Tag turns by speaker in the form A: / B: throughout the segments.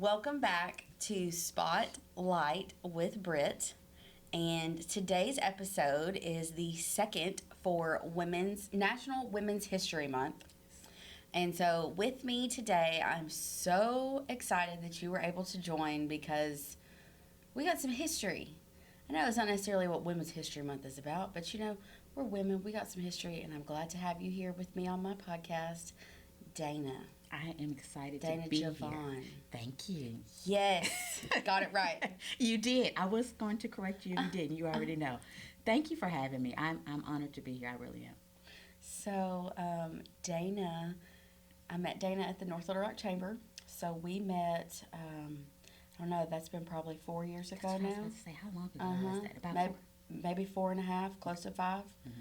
A: Welcome back to Spotlight with Britt. And today's episode is the second for National Women's History Month. And so with me today, I'm so excited that you were able to join because we got some history. I know it's not necessarily what Women's History Month is about, but we're women, we got some history, and I'm glad to have you here with me on my podcast, Danah.
B: I am excited
A: Danah
B: to be
A: Givan.
B: here. Thank you.
A: Yes, got it right.
B: You did. I was going to correct you if you didn't. You already know. Thank you for having me. I'm honored to be here. I really am.
A: So, Danah, I met Danah at the North Little Rock Chamber. So we met, I don't know, that's been probably 4 years ago now.
B: I was about to say, how long ago was that? About
A: maybe 4.5, close to 5.
B: Mm-hmm.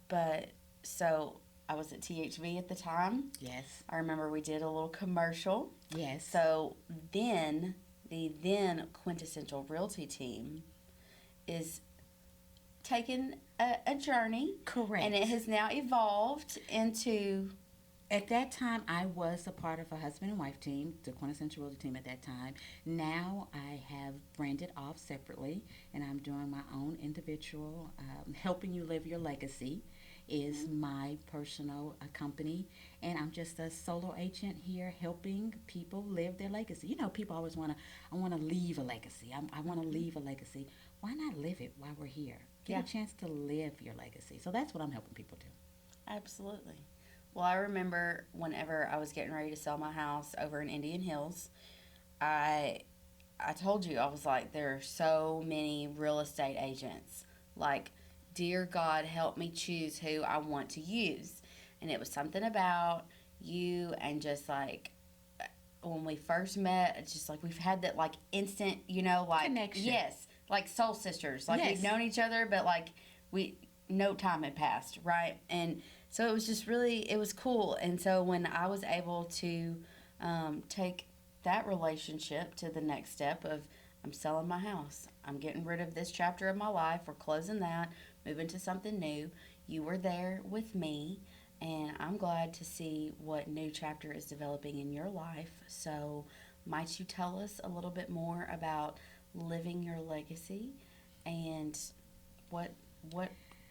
A: But, so I was at THV at the time.
B: Yes.
A: I remember we did a little commercial.
B: Yes.
A: So then, the then Quintessential Realty team is taking a journey.
B: Correct.
A: And it has now evolved into...
B: At that time, I was a part of a husband and wife team, the Quintessential Realty team at that time. Now I have branded off separately, and I'm doing my own individual, Helping You Live Your Legacy is my personal company, and I'm just a solo agent here helping people live their legacy. You know, people always I want to leave a legacy. I want to leave a legacy. Why not live it while we're here? Get a chance to live your legacy. So that's what I'm helping people do.
A: Absolutely. Well, I remember whenever I was getting ready to sell my house over in Indian Hills, I told you, I was like, there are so many real estate agents. Like, dear God, help me choose who I want to use. And it was something about you and just like, when we first met, it's just like we've had that like instant, like
B: connection.
A: Yes, like soul sisters. Like
B: yes.
A: We've known each other, but like no time had passed, right? And so it was just really, it was cool. And so when I was able to take that relationship to the next step of, I'm selling my house, I'm getting rid of this chapter of my life, we're closing that, moving to something new, you were there with me, and I'm glad to see what new chapter is developing in your life. So might you tell us a little bit more about living your legacy and what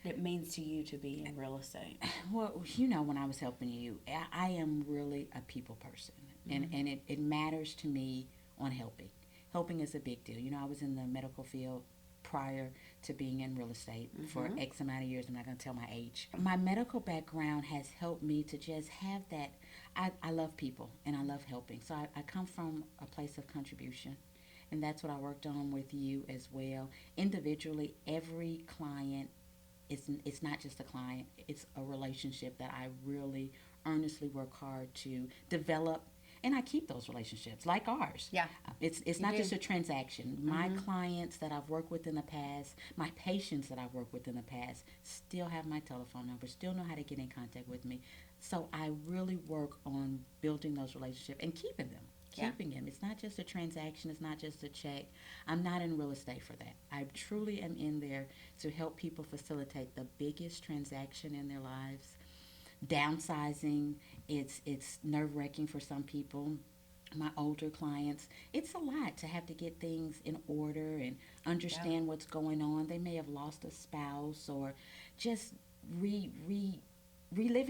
A: it means to you to be in real estate?
B: Well, when I was helping you, I am really a people person.
A: Mm-hmm.
B: And it matters to me on helping. Helping is a big deal. I was in the medical field prior to being in real estate for X amount of years. I'm not going to tell my age. My medical background has helped me to just have that. I love people and I love helping. So I come from a place of contribution. And that's what I worked on with you as well. Individually, every client, it's not just a client, it's a relationship that I really earnestly work hard to develop, and I keep those relationships like ours.
A: Yeah.
B: It's not just a transaction. My clients that I've worked with in the past, my patients that I've worked with in the past, still have my telephone number, still know how to get in contact with me. So I really work on building those relationships and keeping them. It's not just a transaction. It's not just a check. I'm not in real estate for that. I truly am in there to help people facilitate the biggest transaction in their lives. Downsizing, it's nerve-wracking for some people. My older clients, it's a lot to have to get things in order and understand what's going on. They may have lost a spouse or just reliving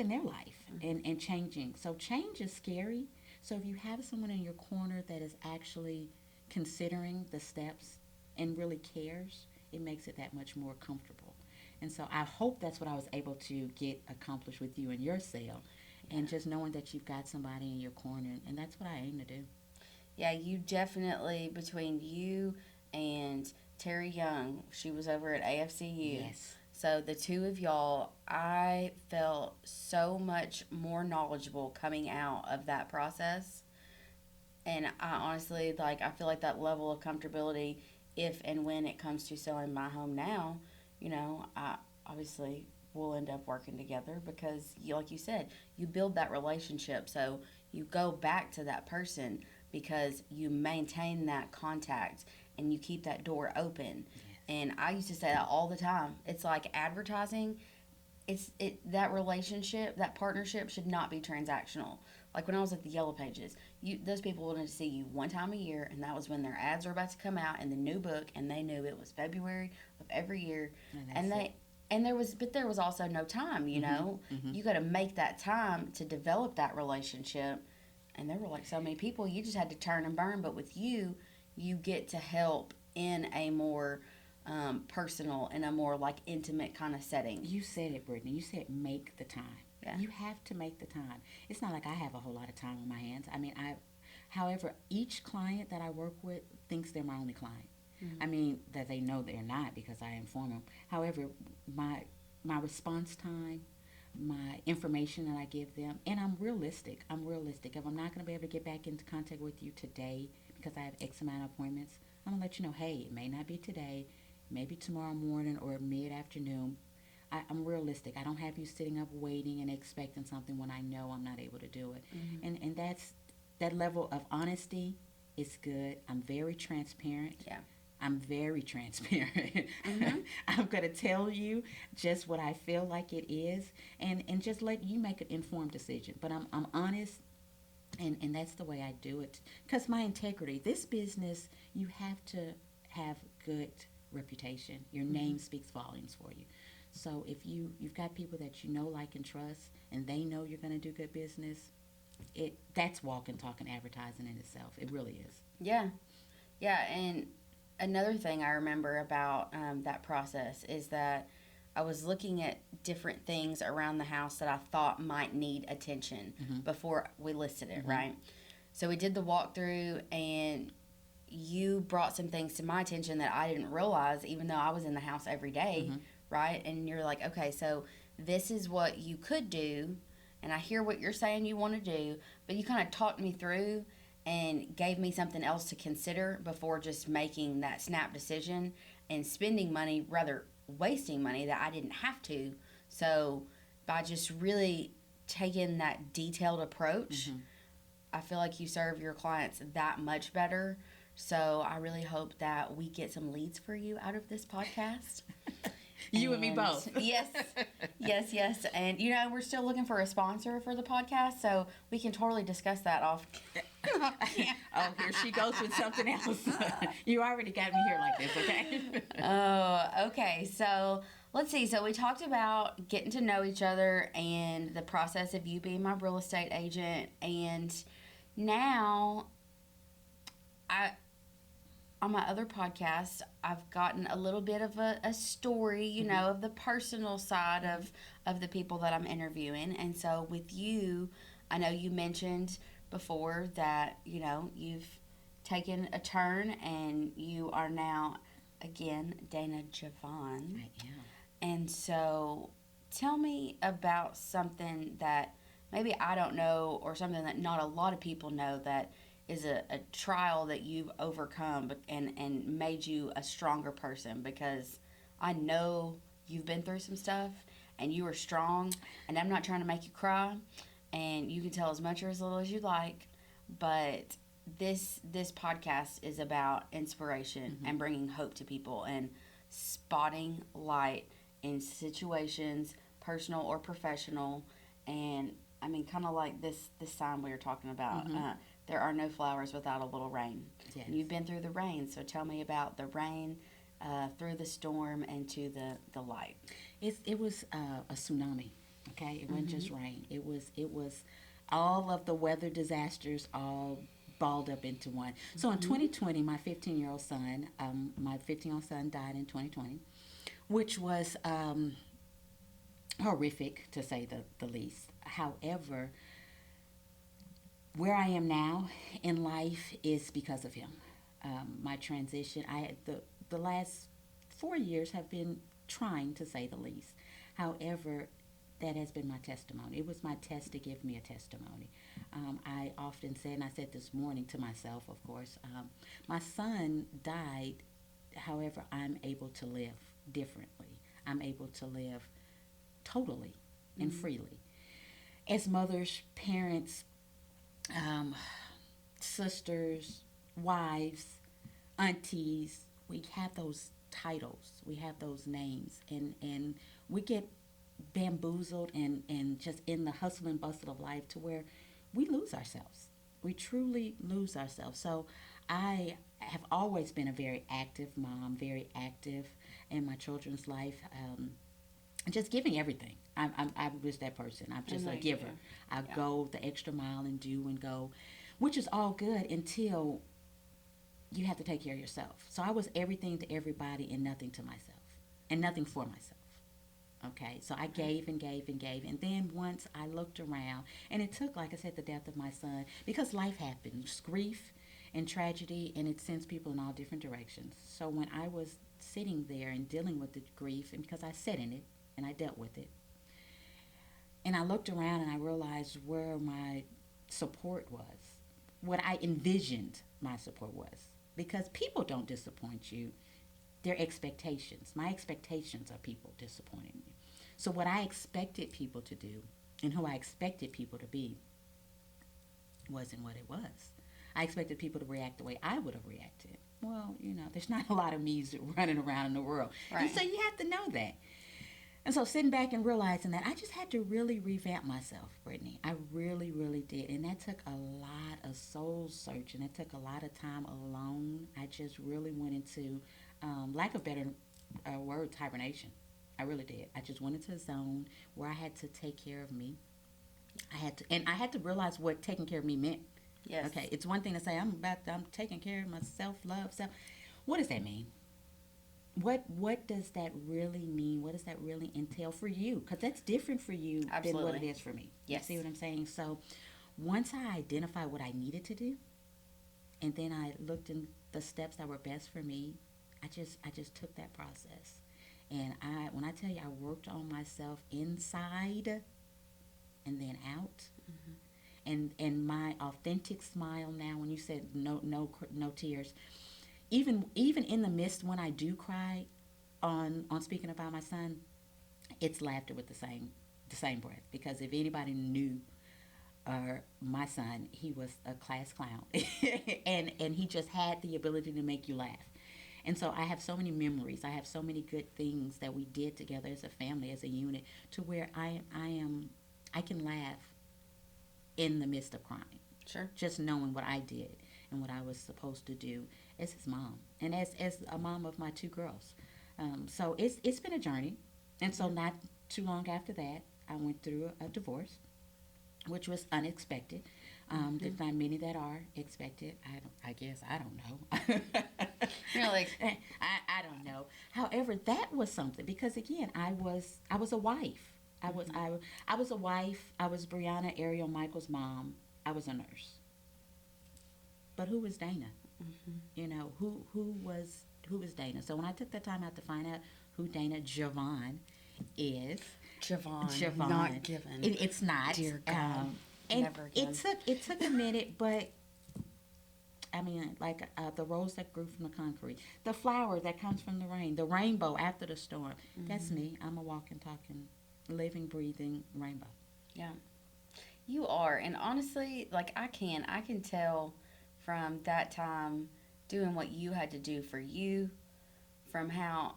B: their life and changing. So change is scary. So if you have someone in your corner that is actually considering the steps and really cares, it makes it that much more comfortable. And so I hope that's what I was able to get accomplished with you in your sale. And just knowing that you've got somebody in your corner, and that's what I aim to do.
A: Yeah, you definitely, between you and Terry Young, she was over at AFCU.
B: Yes.
A: So the two of y'all, I felt so much more knowledgeable coming out of that process. And I honestly, I feel like that level of comfortability, if and when it comes to selling my home now, I obviously will end up working together because, like you said, you build that relationship. So you go back to that person because you maintain that contact and you keep that door open.
B: Yes.
A: And I used to say that all the time. It's like advertising. That relationship, that partnership should not be transactional. Like when I was at the Yellow Pages, those people wanted to see you one time a year, and that was when their ads were about to come out in the new book, and they knew it was February of every year, and they. It. And there was also no time, you know. You got to make that time to develop that relationship. And there were like so many people, you just had to turn and burn. But with you, you get to help in a more personal and a more like intimate kind of setting.
B: You said it, Brittany. You said make the time.
A: Yeah.
B: You have to make the time. It's not like I have a whole lot of time on my hands. I mean, however, each client that I work with thinks they're my only client. I mean, that they know they're not because I inform them. However, my response time, my information that I give them, and I'm realistic. If I'm not going to be able to get back into contact with you today because I have X amount of appointments, I'm going to let you know, hey, it may not be today, maybe tomorrow morning or mid-afternoon. I'm realistic. I don't have you sitting up waiting and expecting something when I know I'm not able to do it. And that level of honesty is good. I'm very transparent.
A: Yeah.
B: I'm very transparent. I'm going to tell you just what I feel like it is and just let you make an informed decision. But I'm honest, and that's the way I do it. Because my integrity, this business, you have to have good reputation. Your name speaks volumes for you. So if you've got people that you know, like, and trust, and they know you're going to do good business, that's walking, talking, advertising in itself. It really is.
A: Yeah. Yeah, and another thing I remember about that process is that I was looking at different things around the house that I thought might need attention before we listed it, right? So we did the walkthrough, and you brought some things to my attention that I didn't realize, even though I was in the house every day, right? And you're like, okay, so this is what you could do, and I hear what you're saying you want to do, but you kind of talked me through and gave me something else to consider before just making that snap decision and spending money, rather wasting money that I didn't have to. So by just really taking that detailed approach, I feel like you serve your clients that much better. So I really hope that we get some leads for you out of this podcast.
B: You and me both.
A: Yes. And, we're still looking for a sponsor for the podcast, so we can totally discuss that off.
B: Oh, here she goes with something else. You already got me here like this, okay?
A: Oh, okay. So let's see. So we talked about getting to know each other and the process of you being my real estate agent. And now on my other podcast, I've gotten a little bit of a story, of the personal side of the people that I'm interviewing. And so with you, I know you mentioned before that, you've taken a turn and you are now, again, Danah Givan.
B: I am.
A: And so tell me about something that maybe I don't know, or something that not a lot of people know, that is a trial that you've overcome and made you a stronger person, because I know you've been through some stuff and you are strong, and I'm not trying to make you cry, and you can tell as much or as little as you like, but this podcast is about inspiration and bringing hope to people and spotting light in situations, personal or professional. And I mean, kind of like this sign we were talking about, there are no flowers without a little rain.
B: Yes.
A: And you've been through the rain, so tell me about the rain, through the storm, and to the light.
B: It was a tsunami. Okay, it wasn't just rain. It was all of the weather disasters all balled up into one. So in 2020, my 15-year-old son, died in 2020, which was horrific, to say the least. However, where I am now in life is because of him. My transition, the last 4 years have been trying, to say the least. However, that has been my testimony. It was my test to give me a testimony. I often say, and I said this morning to myself, of course, my son died. However, I'm able to live differently. I'm able to live totally and freely. As mothers, parents, sisters, wives, aunties, we have those titles, we have those names, and we get bamboozled and just in the hustle and bustle of life to where we lose ourselves. We truly lose ourselves. So I have always been a very active mom, very active in my children's life, just giving everything. I'm just that person. I'm just a giver. I go the extra mile and do and go, which is all good until you have to take care of yourself. So I was everything to everybody and nothing to myself, and nothing for myself. Okay, so I gave and gave and gave. And then once I looked around, and it took, like I said, the death of my son, because life happens, grief and tragedy, and it sends people in all different directions. So when I was sitting there and dealing with the grief, and because I sat in it and I dealt with it, and I looked around and I realized where my support was, what I envisioned my support was. Because people don't disappoint you, their expectations. My expectations are people disappointing me. So what I expected people to do and who I expected people to be wasn't what it was. I expected people to react the way I would have reacted. Well, there's not a lot of me's running around in the world. Right. And so you have to know that. And so sitting back and realizing that I just had to really revamp myself, Brittany. I really, really did. And that took a lot of soul searching. It took a lot of time alone. I just really went into, lack of better words, hibernation. I really did. I just went into a zone where I had to take care of me. I had to realize what taking care of me meant.
A: Yes.
B: Okay, it's one thing to say I'm taking care of myself, love, self. What does that mean? What does that really mean? What does that really entail for you? Because that's different for you than what it is for me.
A: Yes.
B: You see what I'm saying? So once I identified what I needed to do, and then I looked in the steps that were best for me, I just took that process. And when I tell you I worked on myself inside and then out, and my authentic smile now, when you said no tears, even in the midst when I do cry on speaking about my son, it's laughter with the same breath. Because if anybody knew my son, he was a class clown, and he just had the ability to make you laugh. And so I have so many memories. I have so many good things that we did together as a family, as a unit, to where I can laugh in the midst of crying.
A: Sure.
B: Just knowing what I did and what I was supposed to do as his mom, and as a mom of my two girls. So it's been a journey. And so not too long after that, I went through a divorce, which was unexpected. There's not many that are expected. I don't know.
A: You're like,
B: I don't know. However, that was something, because again, I was a wife. I was a wife. I was Brianna Ariel Michael's mom. I was a nurse. But who was Danah? Who was Danah? So when I took the time out to find out who Danah Givan is,
A: Givan, not Given.
B: It's not.
A: Dear God,
B: and
A: never again.
B: It took a minute, but I mean, like the rose that grew from the concrete, the flower that comes from the rain, the rainbow after the storm. That's me. I'm a walking, talking, living, breathing rainbow.
A: Yeah, you are. And honestly, like I can tell from that time doing what you had to do for you, from how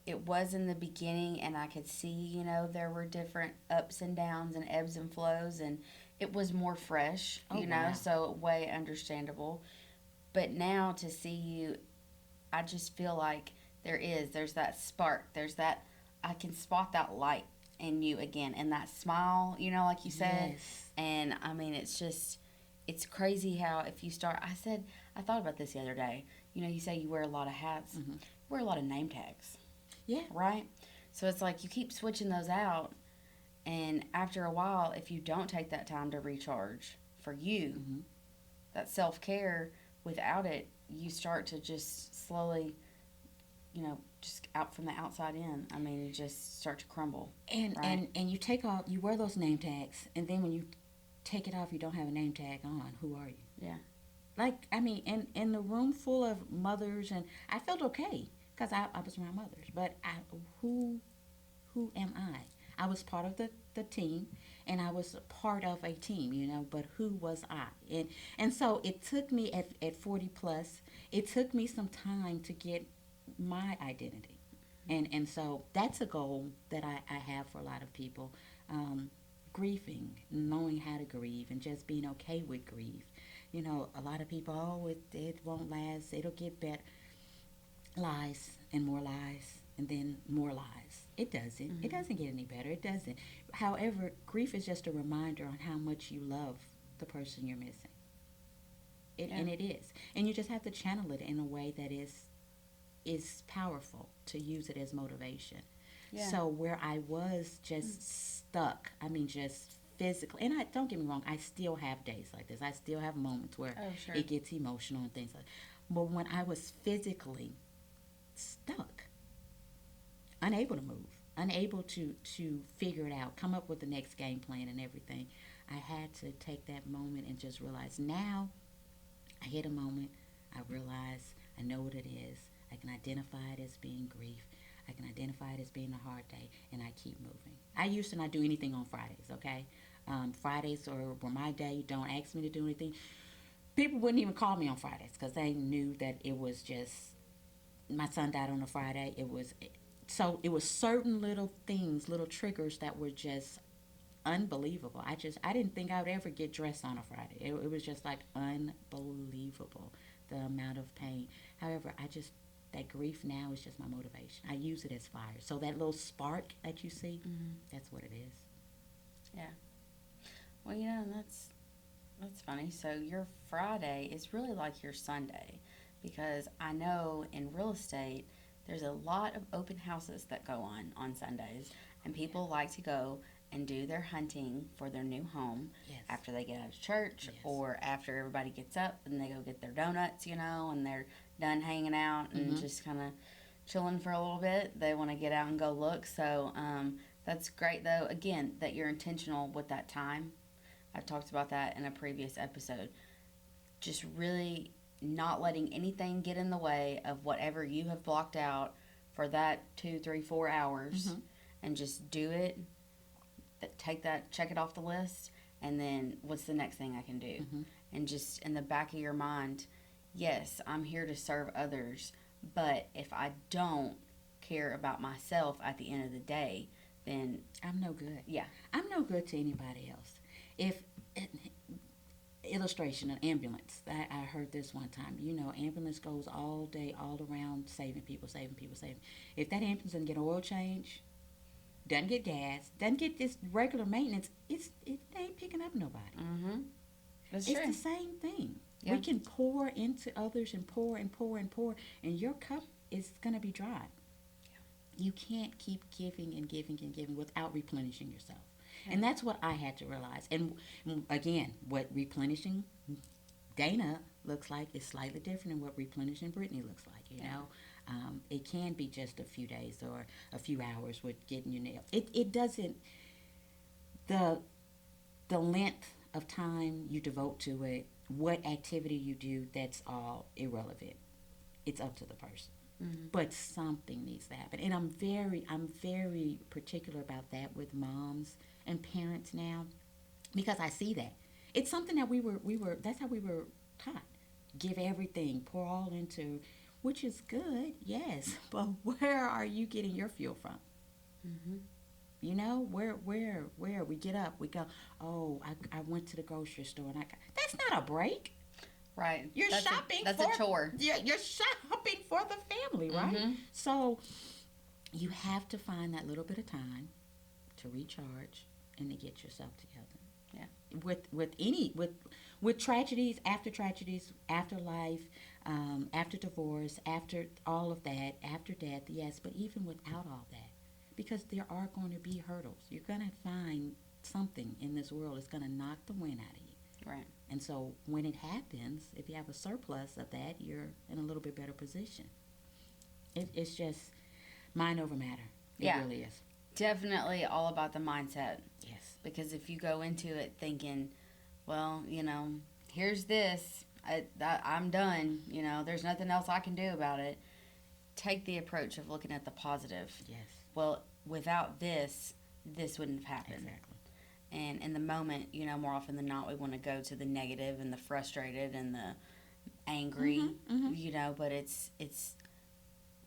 A: it was in the beginning, and I could see, there were different ups and downs and ebbs and flows, and it was more fresh,
B: wow.
A: So way understandable. But now to see you, I just feel like there's that spark, there's that, I can spot that light in you again, and that smile, like you said.
B: Yes.
A: And I mean, it's crazy how if you start, I thought about this the other day. You say you wear a lot of hats, you wear a lot of name tags.
B: Yeah.
A: Right? So it's like you keep switching those out, and after a while, if you don't take that time to recharge for you, that self-care, without it, you start to just slowly, just out from the outside in. I mean, you just start to crumble.
B: And
A: right?
B: and you you wear those name tags, and then when you take it off, you don't have a name tag on. Who are you?
A: Yeah.
B: Like, I mean, in the room full of mothers, and I felt okay because I was around mothers, but who am I? I was part of the team, and I was part of a team, but who was I? And so it took me at 40 plus, it took me some time to get my identity. And so that's a goal that I have for a lot of people. grieving, knowing how to grieve, and just being okay with grief. You know, a lot of people, oh, it won't last, it'll get better. Lies and more lies and then more lies. It doesn't. It doesn't get any better. It doesn't. However, grief is just a reminder on how much you love the person you're missing. And it is. And you just have to channel it in a way that is powerful to use it as motivation. Yeah. So where I was just stuck, I mean, just physically, and I don't get me wrong, I still have days like this. I still have moments where it gets emotional and things like that. But when I was physically stuck, unable to move, unable to figure it out, come up with the next game plan and everything, I had to take that moment and just realize now I hit a moment, I realize, I know what it is, I can identify it as being grief, I can identify it as being a hard day, and I keep moving. I used to not do anything on Fridays, okay? Fridays were my day. Don't ask me to do anything. People wouldn't even call me on Fridays because they knew that it was just, my son died on a Friday. It was certain little things, little triggers that were just unbelievable. I didn't think I would ever get dressed on a Friday. It was just like unbelievable, the amount of pain. However, that grief now is just my motivation. I use it as fire. So that little spark that you see, that's what it is.
A: Yeah. Well, that's funny. So your Friday is really like your Sunday, because I know in real estate there's a lot of open houses that go on Sundays, and people like to go and do their hunting for their new home after they get out of church or after everybody gets up and they go get their donuts, and they're done hanging out and just kind of chilling for a little bit. They want to get out and go look. So that's great, though, again, that you're intentional with that time. I talked about that in a previous episode. Just really not letting anything get in the way of whatever you have blocked out for that 2, 3, 4 hours, and just do it. Take that, check it off the list, and then what's the next thing I can do? And just in the back of your mind, yes, I'm here to serve others, but if I don't care about myself at the end of the day, then
B: I'm no good.
A: Yeah.
B: I'm no good to anybody else. If illustration, an ambulance. I heard this one time. Ambulance goes all day, all around, saving people. If that ambulance doesn't get an oil change, doesn't get gas, doesn't get this regular maintenance, it ain't picking up nobody.
A: That's
B: it's
A: true.
B: The same thing.
A: Yeah.
B: We can pour into others and pour and pour and pour, and your cup is going to be dry. Yeah. You can't keep giving and giving and giving without replenishing yourself. Yeah. And that's what I had to realize. And again, what replenishing Danah looks like is slightly different than what replenishing Brittany looks like, you know. It can be just a few days or a few hours with getting your nail. It doesn't, the length of time you devote to it, what activity you do, that's all irrelevant. It's up to the person. But something needs to happen. And I'm very particular about that with moms and parents now, because I see that. It's something that we were that's how we were taught. Give everything, pour all into, which is good, yes, but where are you getting your fuel from? Where we get up, we go, oh, I went to the grocery store, and that's not a break.
A: Right.
B: You're shopping.
A: That's a chore.
B: You're shopping for the family, right? So you have to find that little bit of time to recharge and to get yourself together. Yeah. With tragedies, after life, after divorce, after all of that, after death, yes, but even without all that, because there are going to be hurdles. You're going to find something in this world that's going to knock the wind out of you.
A: Right.
B: And so when it happens, if you have a surplus of that, you're in a little bit better position. It's just mind over matter. It really is.
A: Definitely all about the mindset.
B: Yes.
A: Because if you go into it thinking, well, here's this, I'm done, there's nothing else I can do about it. Take the approach of looking at the positive.
B: Yes.
A: Well, without this wouldn't have happened.
B: Exactly.
A: And in the moment, more often than not, we want to go to the negative and the frustrated and the angry, but it's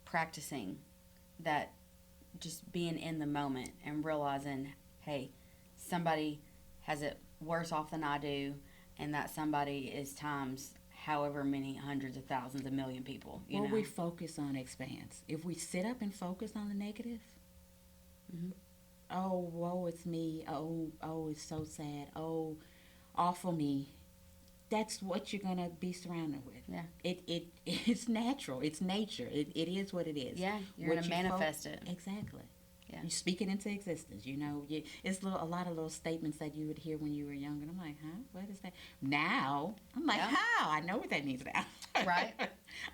A: practicing that, just being in the moment and realizing, hey, somebody has it worse off than I do, and that somebody is times however many hundreds of thousands, a million people. You
B: What
A: know.
B: we focus on expands. If we sit up and focus on the negative,
A: Hmm.
B: oh, woe, it's me. Oh, it's so sad. Oh, awful me. That's what you're gonna be surrounded with.
A: Yeah.
B: It's natural. It's nature. It is what it is.
A: Yeah, you're
B: What
A: gonna
B: you
A: manifest it.
B: Exactly.
A: Yeah.
B: You speak it into existence. It's a lot of little statements that you would hear when you were young, and I'm like, huh, what is that? Now I'm like,
A: Yeah.
B: how? I know what that means now.
A: Right.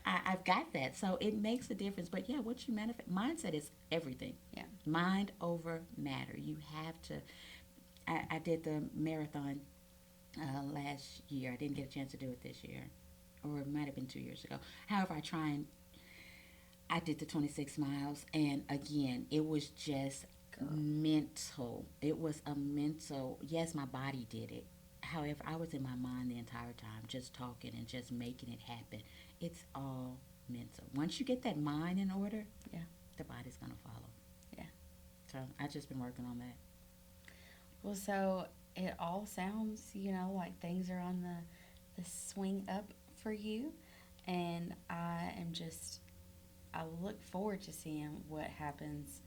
B: I've got that, so it makes a difference. But yeah, what you manifest, mindset is everything.
A: Yeah.
B: Mind over matter. You have to. I did the marathon last year. I didn't get a chance to do it this year, or it might have been 2 years ago. However, I did the 26 miles, and again, it was just mental. It was a mental. Yes, my body did it. However, I was in my mind the entire time, just talking and just making it happen. It's all mental. Once you get that mind in order,
A: Yeah.
B: the body's gonna follow.
A: Yeah.
B: So I've just been working on that.
A: Well, so it all sounds, like things are on the swing up for you, and I look forward to seeing what happens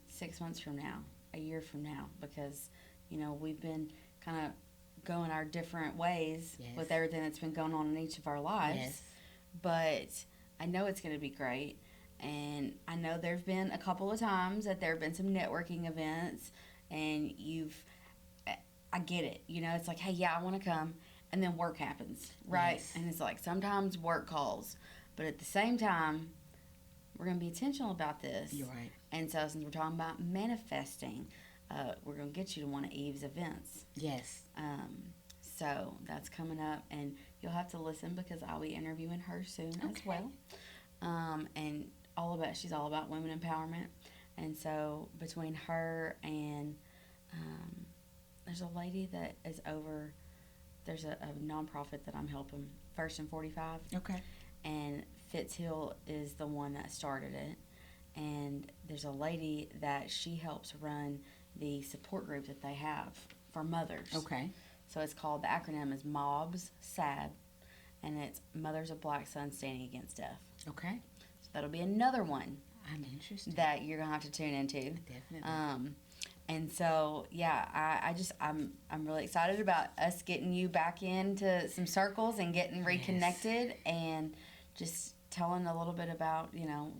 A: 6 months from now, a year from now, because we've been kind of going our different ways
B: Yes.
A: with everything that's been going on in each of our lives.
B: Yes.
A: But I know it's going to be great, and I know there've been a couple of times that there have been some networking events, and I get it. It's like, hey, yeah, I want to come, and then work happens, right?
B: Yes.
A: And it's like sometimes work calls, but at the same time, we're going to be intentional about this.
B: You're right.
A: And so since we're talking about manifesting, we're going to get you to one of Eve's events.
B: Yes.
A: So that's coming up, and you'll have to listen because I'll be interviewing her soon as well. And she's all about women empowerment. And so between her and there's a lady that is over, there's a nonprofit that I'm helping, First and 45.
B: Okay.
A: And Fitzhill is the one that started it. And there's a lady that she helps run the support group that they have for mothers.
B: Okay.
A: So it's called, the acronym is MOBS SAD, and it's Mothers of Black Sons Standing Against Death.
B: Okay.
A: So that'll be another one
B: I'm interested.
A: that you're gonna have to tune into.
B: Definitely.
A: And so yeah, I'm really excited about us getting you back into some circles and getting reconnected and just telling a little bit about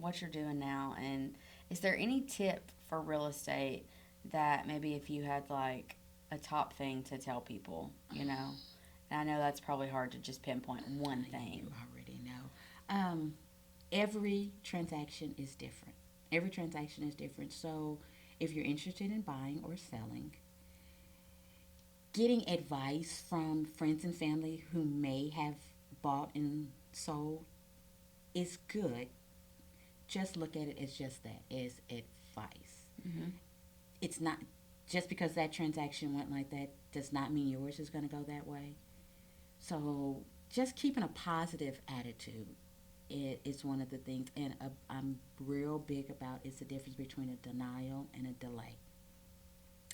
A: what you're doing now. And is there any tip for real estate that maybe if you had like a top thing to tell people, and I know that's probably hard to just pinpoint one thing.
B: You already know. Every transaction is different. So if you're interested in buying or selling, getting advice from friends and family who may have bought and sold is good. Just look at it as just that, as advice.
A: Mm-hmm.
B: It's not, just because that transaction went like that does not mean yours is going to go that way. So just keeping a positive attitude is one of the things. And I'm real big about is the difference between a denial and a delay.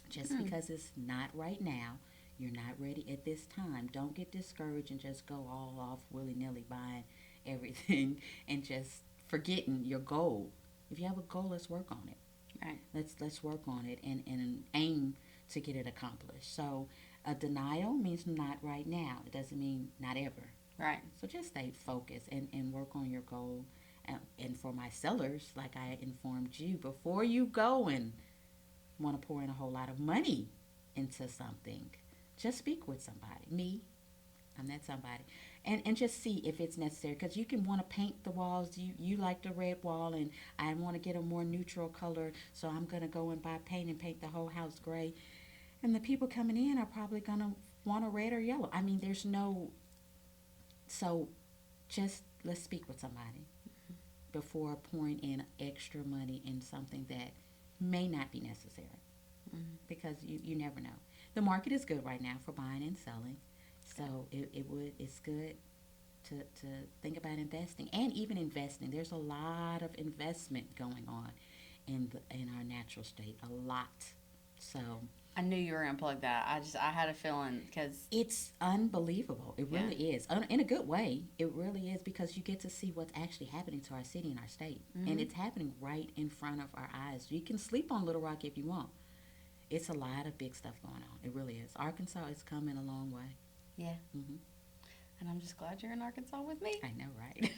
B: Just because it's not right now, you're not ready at this time, don't get discouraged and just go all off willy-nilly buying everything and just forgetting your goal. If you have a goal, let's work on it.
A: Right.
B: Let's work on it and aim to get it accomplished. So a denial means not right now. It doesn't mean not ever.
A: Right.
B: So just stay focused and work on your goal. And for my sellers, like I informed you, before you go and want to pour in a whole lot of money into something, just speak with somebody. Me, I'm that somebody. And just see if it's necessary. Because you can want to paint the walls. You like the red wall, and I want to get a more neutral color, so I'm going to go and buy paint and paint the whole house gray. And the people coming in are probably going to want a red or yellow. I mean, there's no... So just let's speak with somebody before pouring in extra money in something that may not be necessary. Because you never know. The market is good right now for buying and selling. So it's good to think about investing, and even investing. There's a lot of investment going on in our natural state, a lot. So
A: I knew you were going to plug that. I had a feeling because,
B: It's unbelievable. It
A: yeah.
B: really is. In a good way, it really is, because you get to see what's actually happening to our city and our state. And it's happening right in front of our eyes. You can sleep on Little Rock if you want. It's a lot of big stuff going on. It really is. Arkansas is coming a long way.
A: Yeah.
B: Hmm.
A: And I'm just glad you're in Arkansas with me.
B: I know, right?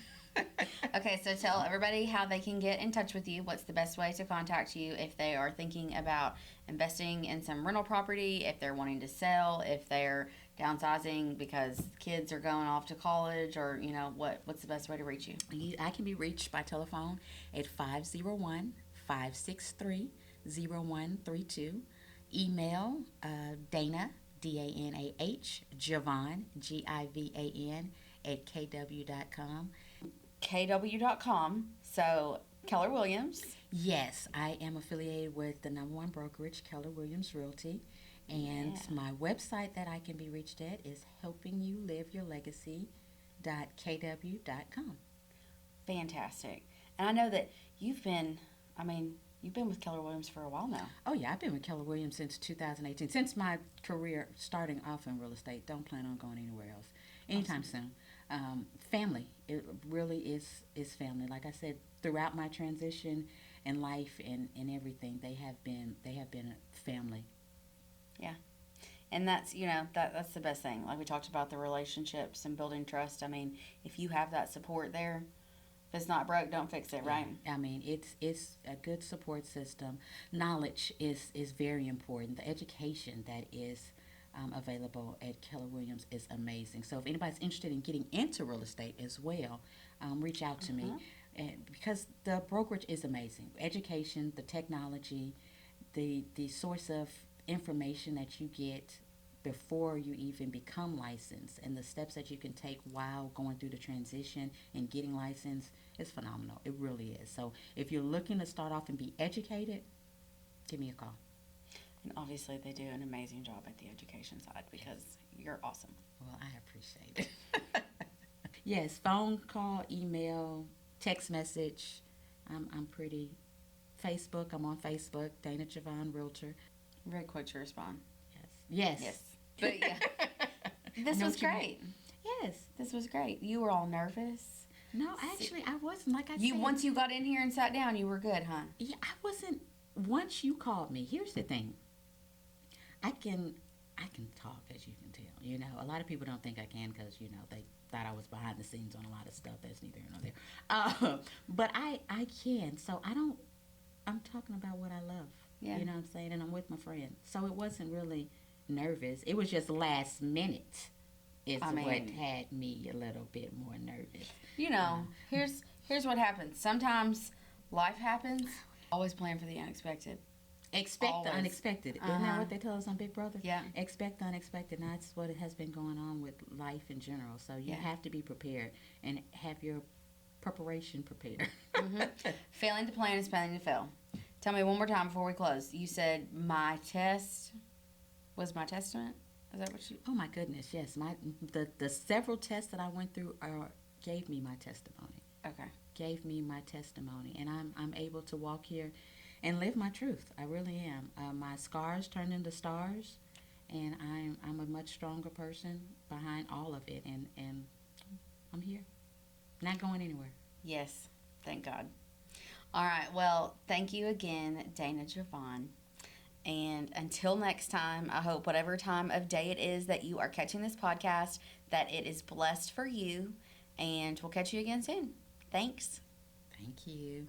A: Okay, so tell everybody how they can get in touch with you. What's the best way to contact you if they are thinking about investing in some rental property, if they're wanting to sell, if they're downsizing because kids are going off to college, or, what's the best way to reach you?
B: I can be reached by telephone at 501-563-0132. Email Danah, Danah, Givan, Givan, at kw.com.
A: KW.com. So, Keller Williams.
B: Yes, I am affiliated with the number one brokerage, Keller Williams Realty. And
A: Yeah.
B: my website that I can be reached at is helpingyouliveyoulegacy.kw.com.
A: Fantastic. And I know that you've been with Keller Williams for a while now.
B: Oh, yeah, I've been with Keller Williams since 2018. Since my career starting off in real estate, don't plan on going anywhere else anytime soon. Family, it really is family. Like I said, throughout my transition in life and everything, they have been a family.
A: Yeah. And that's, that's the best thing. Like we talked about, the relationships and building trust. I mean, if you have that support there, if it's not broke, don't fix it, right?
B: I mean, it's a good support system. Knowledge is very important. The education that is available at Keller Williams is amazing. So if anybody's interested in getting into real estate as well, reach out to me. And because the brokerage is amazing. Education, the technology, the source of information that you get before you even become licensed, and the steps that you can take while going through the transition and getting licensed is phenomenal. It really is. So if you're looking to start off and be educated, give me a call.
A: And obviously, they do an amazing job at the education side because you're awesome.
B: Well, I appreciate it. Yes, phone call, email, text message. I'm pretty. Facebook, I'm on Facebook, Danah Givan Realtor.
A: Very quick to respond.
B: Yes.
A: Yes. But yeah, this
B: know
A: was
B: what you
A: great.
B: Yes.
A: This was great. You were all nervous.
B: No, actually, I wasn't. Like I
A: You
B: said.
A: once you got in here and sat down, you were good, huh?
B: Yeah, I wasn't. Once you called me, here's the thing. I can talk, as you can tell. A lot of people don't think I can because they thought I was behind the scenes on a lot of stuff. That's neither here nor there. But I can. So I'm talking about what I love.
A: Yeah.
B: You know what I'm saying? And I'm with my friend. So it wasn't really nervous. It was just last minute is what had me a little bit more nervous.
A: Here's what happens. Sometimes life happens. Always plan for the unexpected.
B: Expect
A: Always.
B: the unexpected. Isn't that what they tell us on Big Brother?
A: Yeah.
B: Expect the unexpected. And that's what it has been going on with life in general. So you have to be prepared and have your preparation prepared.
A: Failing to plan is planning to fail. Tell me one more time before we close. You said my test was my testament? Is that what you...
B: Oh, my goodness, yes. The several tests that I went through gave me my testimony.
A: Okay.
B: Gave me my testimony. And I'm able to walk here and live my truth. I really am. My scars turned into stars, and I'm a much stronger person behind all of it. And I'm here. Not going anywhere.
A: Yes. Thank God. All right. Well, thank you again, Danah Givan. And until next time, I hope whatever time of day it is that you are catching this podcast, that it is blessed for you. And we'll catch you again soon. Thanks.
B: Thank you.